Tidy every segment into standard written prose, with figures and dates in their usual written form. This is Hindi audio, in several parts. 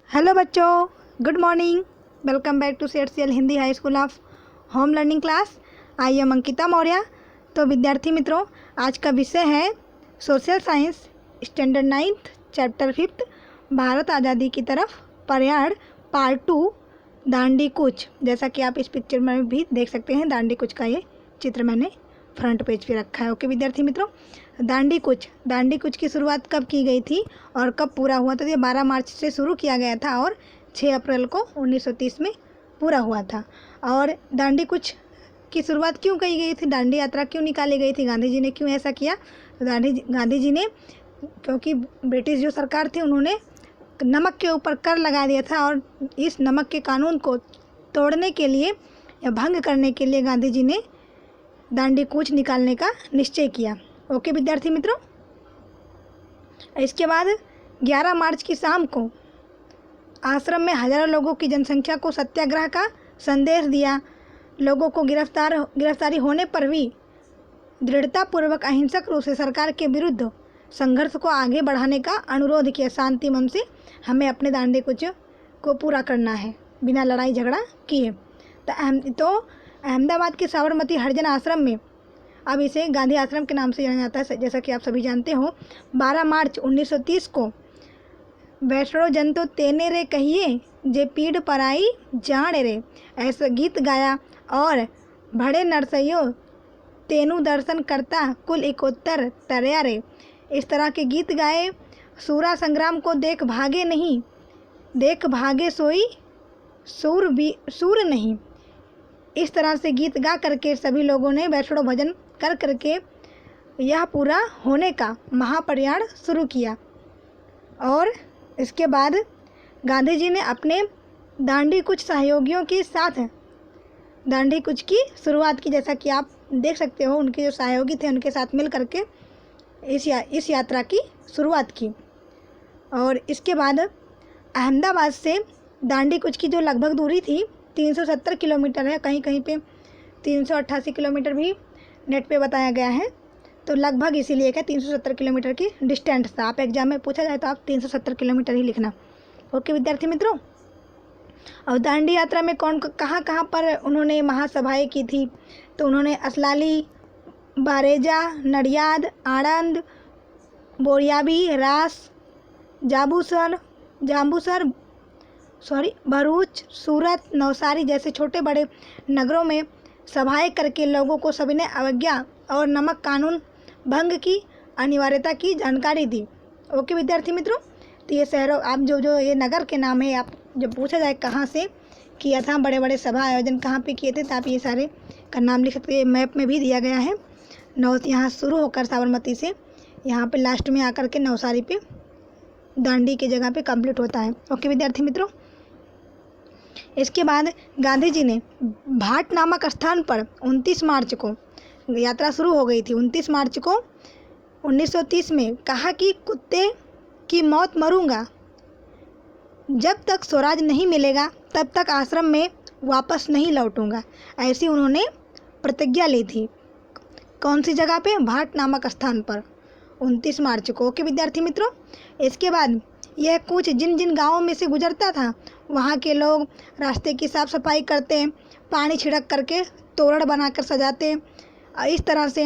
हेलो बच्चों, good morning. Welcome back to CHCL Hindi high school of home learning class. I am Ankita Maurya. तो विद्यार्थी मित्रों, आज का विषय है social science standard 9th chapter 5 Bharat आज़ादी की तरफ प्रयाण पार्ट 2 दांडी कूच। जैसा कि आप इस पिक्चर में भी देख सकते हैं, दांडी कूच का ये चित्र मैंने फ्रंट पेज पे रखा है। ओके विद्यार्थी मित्रों, दांडी कूच की शुरुआत कब की गई थी और कब पूरा हुआ? तो ये 12 मार्च से शुरू किया गया था और 6 अप्रैल को 1930 में पूरा हुआ था। और दांडी कूच की शुरुआत क्यों की गई थी, दांडी यात्रा क्यों निकाली गई थी, गांधी जी ने क्यों ऐसा किया? तो गांधी जी ने, क्योंकि ब्रिटिश जो सरकार थी उन्होंने नमक के ऊपर कर लगा दिया था और इस नमक के कानून को तोड़ने के लिए या भंग करने के लिए गांधी जी ने दांडी कूच निकालने का निश्चय किया। ओके विद्यार्थी मित्रों, इसके बाद 11 मार्च की शाम को आश्रम में हजारों लोगों की जनसंख्या को सत्याग्रह का संदेश दिया। लोगों को गिरफ्तारी होने पर भी दृढ़तापूर्वक अहिंसक रूप से सरकार के विरुद्ध संघर्ष को आगे बढ़ाने का अनुरोध किया। शांति मन से हमें अपने दांडी कूच को पूरा करना है बिना लड़ाई झगड़ा किए। तो अहमदाबाद के साबरमती हरिजन आश्रम में, अब इसे गांधी आश्रम के नाम से जाना जाता है जैसा कि आप सभी जानते हो, 12 मार्च 1930 को वैष्णो जन तो तेने रे कहिए जे पीड़ पराई जान रे ऐसा गीत गाया और भड़े नरसइयो तेनु दर्शन करता कुल इकोत्तर तरया रे। इस तरह के गीत गाए। सूरा संग्राम को देख भागे नहीं, देख भागे सोई सूर नहीं। इस तरह से गीत गा करके सभी लोगों ने वैष्णो भजन कर करके यह पूरा होने का महाप्रयाण शुरू किया। और इसके बाद गांधी जी ने अपने दांडी कूच सहयोगियों के साथ दांडी कूच की शुरुआत की। जैसा कि आप देख सकते हो, उनके जो सहयोगी थे उनके साथ मिल करके इस यात्रा की शुरुआत की। और इसके बाद अहमदाबाद से दांडी कूच की जो लगभग दूरी थी 370 किलोमीटर है, कहीं कहीं पे 388 किलोमीटर भी नेट पे बताया गया है। तो लगभग इसीलिए क्या 370 किलोमीटर की डिस्टेंस था। आप एग्जाम में पूछा जाए तो आप 370 किलोमीटर ही लिखना। ओके विद्यार्थी मित्रों, और दांडी यात्रा में कहाँ कहाँ पर उन्होंने महासभाएं की थी? तो उन्होंने असलाली, बारेजा, नडियाद, आणंद, बोरियाबी, रास, भरूच, सूरत, नवसारी जैसे छोटे बड़े नगरों में सभाएं करके लोगों को सविनय अवज्ञा और नमक कानून भंग की अनिवार्यता की जानकारी दी। ओके विद्यार्थी मित्रों, तो ये शहरों, आप जो ये नगर के नाम है, आप जब पूछा जाए कहाँ से किया था, बड़े बड़े सभा आयोजन कहाँ पे किए थे, तो आप ये सारे का नाम लिख सकते हैं। मैप में भी दिया गया है। यहाँ शुरू होकर साबरमती से यहाँ पे लास्ट में आकर के नवसारी पे दांडी की जगह पे कंप्लीट होता है। ओके विद्यार्थी मित्रों, इसके बाद गांधी जी ने भाट नामक स्थान पर 29 मार्च को यात्रा शुरू हो गई थी। 29 मार्च को 1930 में कहा कि कुत्ते की मौत मरूंगा, जब तक स्वराज नहीं मिलेगा तब तक आश्रम में वापस नहीं लौटूंगा। ऐसी उन्होंने प्रतिज्ञा ली थी। कौन सी जगह पे? भाट नामक स्थान पर 29 मार्च को। ओके विद्यार्थी मित्रों, इसके बाद यह कूच जिन जिन गांवों में से गुजरता था वहाँ के लोग रास्ते की साफ़ सफाई करते, पानी छिड़क करके तोरण बनाकर सजाते। इस तरह से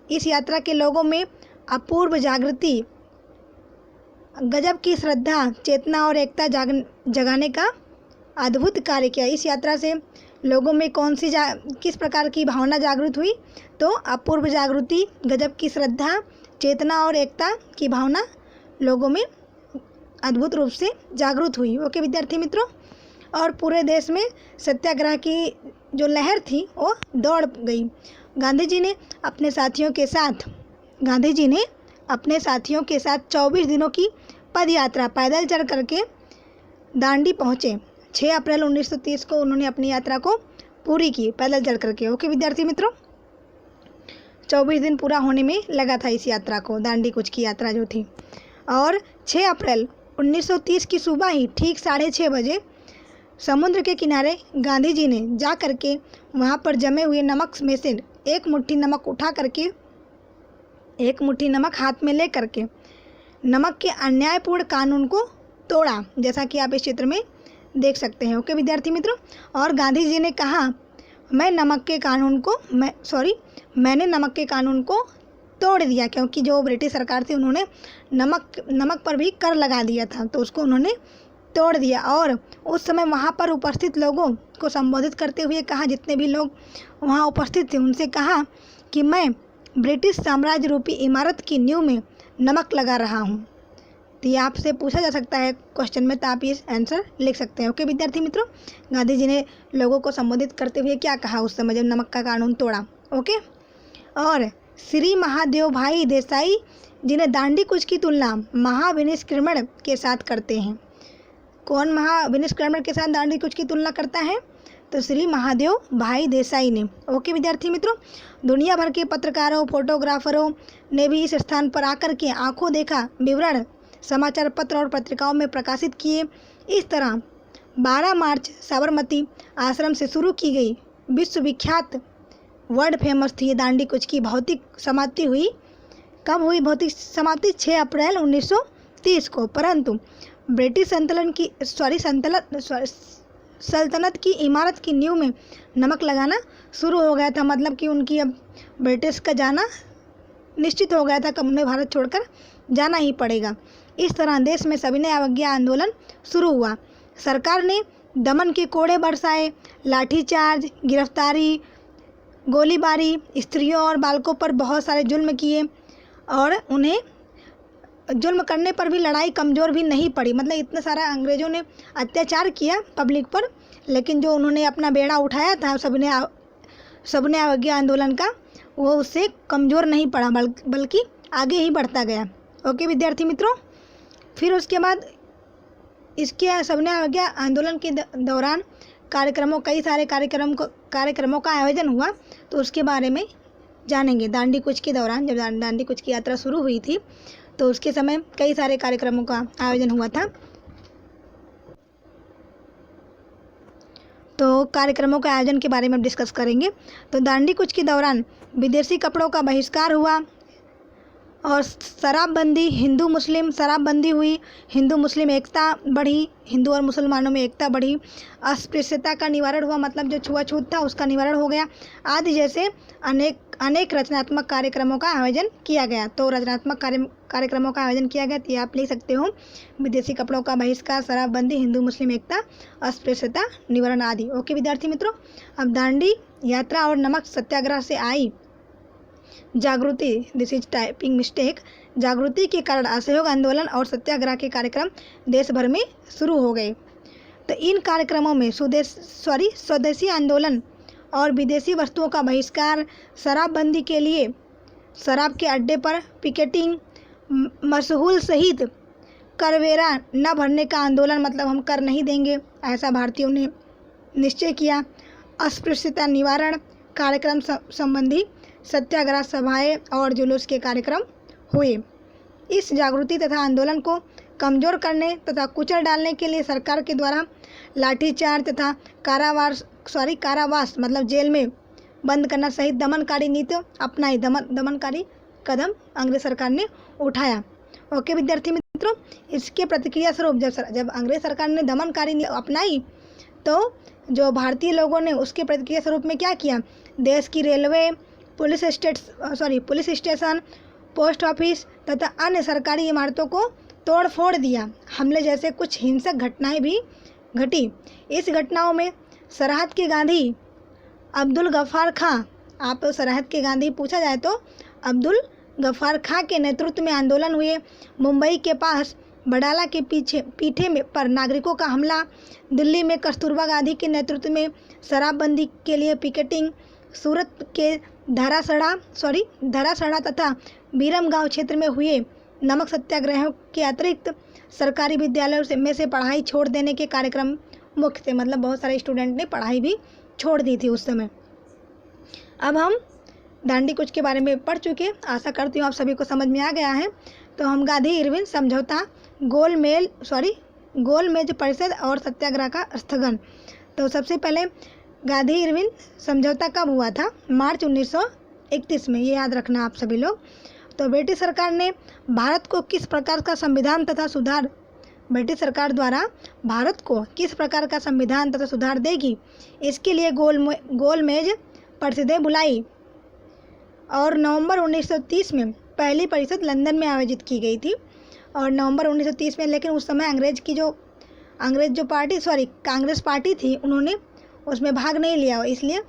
इस यात्रा के लोगों में अपूर्व जागृति, गजब की श्रद्धा, चेतना और एकता जगाने का अद्भुत कार्य किया। इस यात्रा से लोगों में किस प्रकार की भावना जागृत हुई? तो अपूर्व जागृति, गजब की श्रद्धा, चेतना और एकता की भावना लोगों में अद्भुत रूप से जागृत हुई। ओके विद्यार्थी मित्रों, और पूरे देश में सत्याग्रह की जो लहर थी वो दौड़ गई। गांधी जी ने अपने साथियों के साथ 24 दिनों की पद यात्रा पैदल चल करके दांडी पहुँचे। 6 अप्रैल 1930 को उन्होंने अपनी यात्रा को पूरी की पैदल चल करके। ओके विद्यार्थी मित्रों, 24 दिन पूरा होने में लगा था इस यात्रा को, दांडी कूच की यात्रा जो थी। और 6 अप्रैल 1930 की सुबह ही ठीक 6:30 बजे समुद्र के किनारे गांधी जी ने जा करके वहाँ पर जमे हुए नमक में से एक मुट्ठी नमक उठा करके, एक मुट्ठी नमक हाथ में ले करके नमक के अन्यायपूर्ण कानून को तोड़ा, जैसा कि आप इस चित्र में देख सकते हैं। ओके विद्यार्थी मित्रों, और गांधी जी ने कहा मैंने नमक के कानून को तोड़ दिया, क्योंकि जो ब्रिटिश सरकार थी उन्होंने नमक पर भी कर लगा दिया था, तो उसको उन्होंने तोड़ दिया। और उस समय वहाँ पर उपस्थित लोगों को संबोधित करते हुए कहा, जितने भी लोग वहाँ उपस्थित थे उनसे कहा कि मैं ब्रिटिश साम्राज्य रूपी इमारत की नींव में नमक लगा रहा हूँ। तो ये आपसे पूछा जा सकता है क्वेश्चन में, तो आप ये आंसर लिख सकते हैं। ओके विद्यार्थी मित्रों, गांधी जी ने लोगों को संबोधित करते हुए क्या कहा उस समय जब नमक का कानून तोड़ा। ओके, और श्री महादेव भाई देसाई जिन्हें दांडी कूच की तुलना महाविनिष्क्रमण के साथ करते हैं। कौन महाविनिष्क्रमण के साथ दांडी कूच की तुलना करता है? तो श्री महादेव भाई देसाई ने। ओके विद्यार्थी मित्रों, दुनिया भर के पत्रकारों फोटोग्राफरों ने भी इस स्थान पर आकर के आंखों देखा विवरण समाचार पत्र और पत्रिकाओं में प्रकाशित किए। इस तरह 12 मार्च साबरमती आश्रम से शुरू की गई विश्वविख्यात वर्ल्ड फेमस थी दांडी कूच की भौतिक समाप्ति हुई। कब हुई भौतिक समाप्ति? 6 अप्रैल 1930 को। परंतु ब्रिटिश सल्तनत की इमारत की नींव में नमक लगाना शुरू हो गया था, मतलब कि उनकी अब ब्रिटिश का जाना निश्चित हो गया था, कब उन्हें भारत छोड़कर जाना ही पड़ेगा। इस तरह देश में सविनय अवज्ञा आंदोलन शुरू हुआ। सरकार ने दमन के कोड़े बरसाए, लाठीचार्ज, गिरफ्तारी, गोलीबारी, स्त्रियों और बालकों पर बहुत सारे जुल्म किए, और उन्हें जुल्म करने पर भी लड़ाई कमज़ोर भी नहीं पड़ी। मतलब इतना सारा अंग्रेज़ों ने अत्याचार किया पब्लिक पर, लेकिन जो उन्होंने अपना बेड़ा उठाया था सविनय अवज्ञा आंदोलन का, वो उससे कमज़ोर नहीं पड़ा, बल्कि आगे ही बढ़ता गया। ओके विद्यार्थी मित्रों, फिर उसके बाद इसके सविनय अवज्ञा आंदोलन के दौरान कई सारे कार्यक्रमों का आयोजन हुआ, तो उसके बारे में जानेंगे। दांडी कूच के दौरान जब दांडी कूच की यात्रा शुरू हुई थी, तो उसके समय कई सारे कार्यक्रमों का आयोजन हुआ था। तो कार्यक्रमों के आयोजन के बारे में डिस्कस करेंगे। तो दांडी कूच के दौरान विदेशी कपड़ों का बहिष्कार हुआ और शराबबंदी, हिंदू मुस्लिम शराबबंदी हुई, हिंदू मुस्लिम एकता बढ़ी, हिंदू और मुसलमानों में एकता बढ़ी, अस्पृश्यता का निवारण हुआ, मतलब जो छुआछूत था उसका निवारण हो गया, आदि जैसे अनेक रचनात्मक कार्यक्रमों का आयोजन किया गया। तो रचनात्मक कार्यक्रमों का आयोजन किया गया, तो आप लिख सकते हो विदेशी कपड़ों का बहिष्कार, शराबबंदी, हिंदू मुस्लिम एकता, अस्पृश्यता निवारण आदि। ओके विद्यार्थी मित्रों, अब दांडी यात्रा और नमक सत्याग्रह से आई जागृति, दिस इज टाइपिंग मिस्टेक, जागृति के कारण असहयोग आंदोलन और सत्याग्रह के कार्यक्रम देश भर में शुरू हो गए। तो इन कार्यक्रमों में स्वदेशी आंदोलन और विदेशी वस्तुओं का बहिष्कार, शराबबंदी के लिए शराब के अड्डे पर पिकेटिंग, मशहूल सहित करवेरा न भरने का आंदोलन, मतलब हम कर नहीं देंगे ऐसा भारतीयों ने निश्चय किया, अस्पृश्यता निवारण कार्यक्रम संबंधी सत्याग्रह सभाएं और जुलूस के कार्यक्रम हुए। इस जागृति तथा आंदोलन को कमज़ोर करने तथा कुचल डालने के लिए सरकार के द्वारा लाठीचार्ज तथा कारावास मतलब जेल में बंद करना सहित दमनकारी नीति अपनाई, दमनकारी कदम अंग्रेज सरकार ने उठाया। ओके विद्यार्थी मित्रों, इसके प्रतिक्रिया स्वरूप जब अंग्रेज सरकार ने दमनकारी नीति अपनाई, तो जो भारतीय लोगों ने उसके प्रतिक्रिया स्वरूप में क्या किया, देश की railway, police station, post office तथा अन्य सरकारी इमारतों को तोड़ फोड़ दिया। हमले जैसे कुछ हिंसक घटनाएं भी घटी। इस घटनाओं में सरहद के गांधी अब्दुल गफ्फार खां, आप सरहद के गांधी पूछा जाए तो अब्दुल गफ्फार खां के नेतृत्व में आंदोलन हुए। मुंबई के पास बडाला के पीठे पर नागरिकों का हमला, दिल्ली में कस्तूरबा गांधी के नेतृत्व में शराबबंदी के लिए पिकेटिंग, सूरत के धरासड़ा तथा बीरमगांव क्षेत्र में हुए नमक सत्याग्रहों के अतिरिक्त सरकारी विद्यालयों में से पढ़ाई छोड़ देने के कार्यक्रम मुख्य थे। मतलब बहुत सारे स्टूडेंट ने पढ़ाई भी छोड़ दी थी उस समय। अब हम दांडी कूच के बारे में पढ़ चुके, आशा करती हूँ आप सभी को समझ में आ गया है। तो हम गांधी इरविन समझौता, गोलमेज परिषद और सत्याग्रह का स्थगन। तो सबसे पहले गांधी इरविन समझौता कब हुआ था? मार्च 1931 में, ये याद रखना आप सभी लोग। तो ब्रिटिश सरकार ने भारत को किस प्रकार का संविधान तथा ब्रिटिश सरकार द्वारा भारत को किस प्रकार का संविधान तथा सुधार देगी, इसके लिए गोलमेज परिषदें बुलाई और नवंबर 1930 में पहली परिषद लंदन में आयोजित की गई थी। और नवंबर 1930 में, लेकिन उस समय कांग्रेस पार्टी थी, उन्होंने उसमें भाग नहीं लिया, इसलिए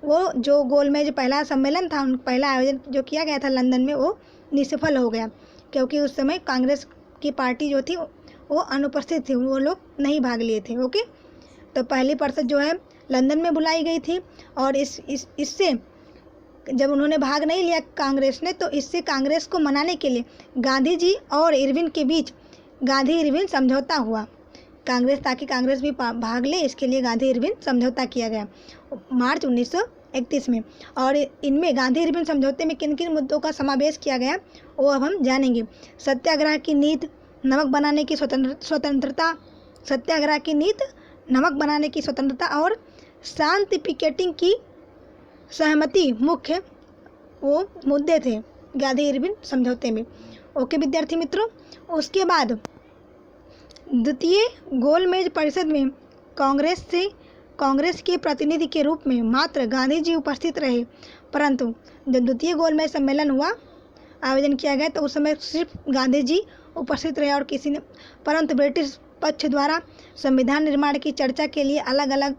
वो जो गोलमेज पहला सम्मेलन था, पहला आयोजन जो किया गया था लंदन में, वो निष्फल हो गया, क्योंकि उस समय कांग्रेस की पार्टी जो थी वो अनुपस्थित थी, वो लोग नहीं भाग लिए थे। ओके, तो पहली परिषद जो है लंदन में बुलाई गई थी और इससे जब उन्होंने भाग नहीं लिया कांग्रेस ने, तो इससे कांग्रेस को मनाने के लिए गांधी जी और इरविन के बीच गांधी इरविन समझौता हुआ। ताकि कांग्रेस भी भाग ले, इसके लिए गांधी इरविन समझौता किया गया मार्च 1931 में। और इनमें गांधी इरविन समझौते में किन किन मुद्दों का समावेश किया गया वो अब हम जानेंगे। सत्याग्रह की नीति, नमक बनाने की स्वतंत्रता, सत्याग्रह की नीति, नमक बनाने की स्वतंत्रता और शांति पिकेटिंग की सहमति मुख्य वो मुद्दे थे गांधी इरविन समझौते में। ओके विद्यार्थी मित्रों, उसके बाद द्वितीय गोलमेज परिषद में कांग्रेस के प्रतिनिधि के रूप में मात्र गांधी जी उपस्थित रहे, परंतु जब द्वितीय गोलमेज सम्मेलन हुआ, आयोजन किया गया, तो उस समय सिर्फ गांधी जी उपस्थित रहे और परंतु ब्रिटिश पक्ष द्वारा संविधान निर्माण की चर्चा के लिए अलग अलग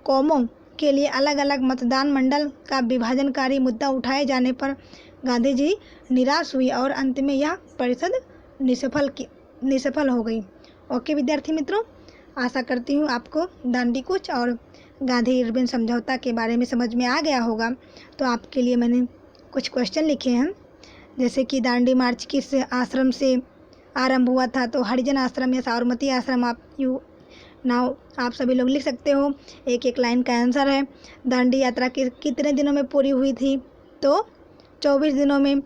कौमों के लिए अलग अलग मतदान मंडल का विभाजनकारी मुद्दा उठाए जाने पर गांधी जी निराश हुई और अंत में यह परिषद निष्फल हो गई। ओके विद्यार्थी मित्रों, आशा करती हूँ आपको दांडी कूच और गांधी इरविन समझौता के बारे में समझ में आ गया होगा। तो आपके लिए मैंने कुछ क्वेश्चन लिखे हैं, जैसे कि दांडी मार्च किस आश्रम से आरंभ हुआ था, तो हरिजन आश्रम या साबरमती आश्रम आप सभी लोग लिख सकते हो। एक एक लाइन का आंसर है। दांडी यात्रा कितने दिनों में पूरी हुई थी, तो 24 दिनों में।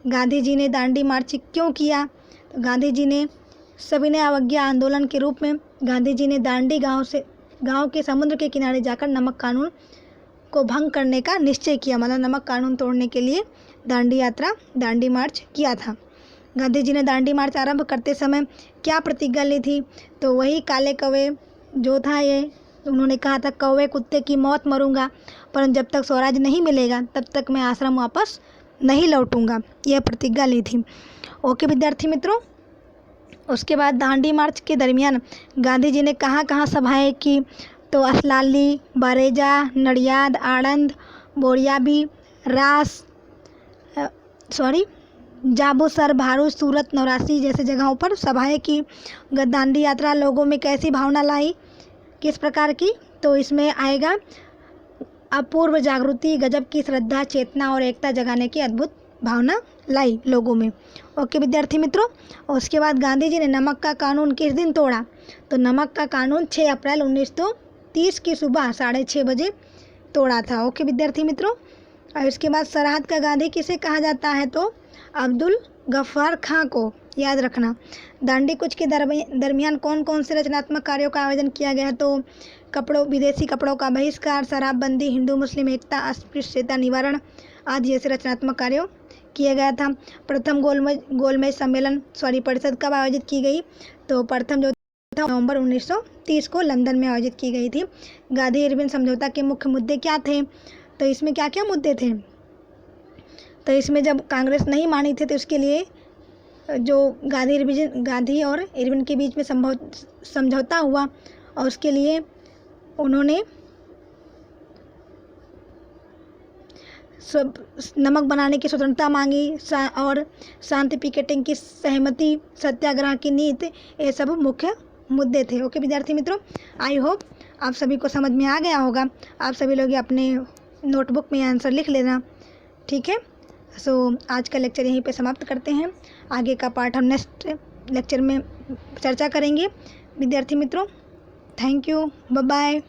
गांधी जी ने दांडी मार्च क्यों किया, तो गांधी जी ने सविनय अवज्ञा आंदोलन के रूप में गांधी जी ने दांडी गांव के समुद्र के किनारे जाकर नमक कानून को भंग करने का निश्चय किया, मतलब नमक कानून तोड़ने के लिए दांडी मार्च किया था। गांधी जी ने दांडी मार्च आरंभ करते समय क्या प्रतिज्ञा ली थी, तो वही काले कौवे जो था, ये उन्होंने कहा था कौवे कुत्ते की मौत मरूंगा, परंतु जब तक स्वराज नहीं मिलेगा तब तक मैं आश्रम वापस नहीं लौटूंगा, यह प्रतिज्ञा ली थी। ओके विद्यार्थी मित्रों, उसके बाद दांडी मार्च के दरमियान गांधी जी ने कहाँ सभाएं की, तो असलाली, बारेजा, नडियाद, आणंद, बोरियाबी, जाबूसर, भारू, सूरत, नौरासी जैसे जगहों पर सभाएं की। दांडी यात्रा लोगों में कैसी भावना लाई, किस प्रकार की, तो इसमें आएगा अपूर्व जागृति, गजब की श्रद्धा, चेतना और एकता जगाने की अद्भुत भावना लाई लोगों में। ओके विद्यार्थी मित्रों, उसके बाद गांधी जी ने नमक का कानून किस दिन तोड़ा, तो नमक का कानून 6 अप्रैल 1930 की सुबह 6:30 बजे तोड़ा था। ओके विद्यार्थी मित्रों, और इसके बाद सरहद का गांधी किसे कहा जाता है, तो अब्दुल गफ्फार खां को याद रखना। दांडी कूच के दरमियान कौन कौन से रचनात्मक कार्यों का आयोजन किया गया, तो विदेशी कपड़ों का बहिष्कार, शराबबंदी, हिंदू मुस्लिम एकता, अस्पृश्यता निवारण आदि जैसे रचनात्मक कार्यों किया गया था। प्रथम गोलमेज परिषद कब आयोजित की गई, तो प्रथम जो था नवंबर 1930 को लंदन में आयोजित की गई थी। गांधी इरविन समझौता के मुख्य मुद्दे क्या थे, तो इसमें क्या क्या मुद्दे थे, तो इसमें जब कांग्रेस नहीं मानी थी तो इसके लिए जो गांधी और इरविन के बीच में समझौता हुआ और उसके लिए उन्होंने नमक बनाने की स्वतंत्रता मांगी और शांति पिकेटिंग की सहमति, सत्याग्रह की नीति, ये सब मुख्य मुद्दे थे। ओके विद्यार्थी मित्रों, आई होप आप सभी को समझ में आ गया होगा। आप सभी लोग अपने नोटबुक में आंसर लिख लेना, ठीक है। आज का लेक्चर यहीं पे समाप्त करते हैं। आगे का पार्ट हम नेक्स्ट लेक्चर में चर्चा करेंगे। विद्यार्थी मित्रों, थैंक यू, बाय बाय।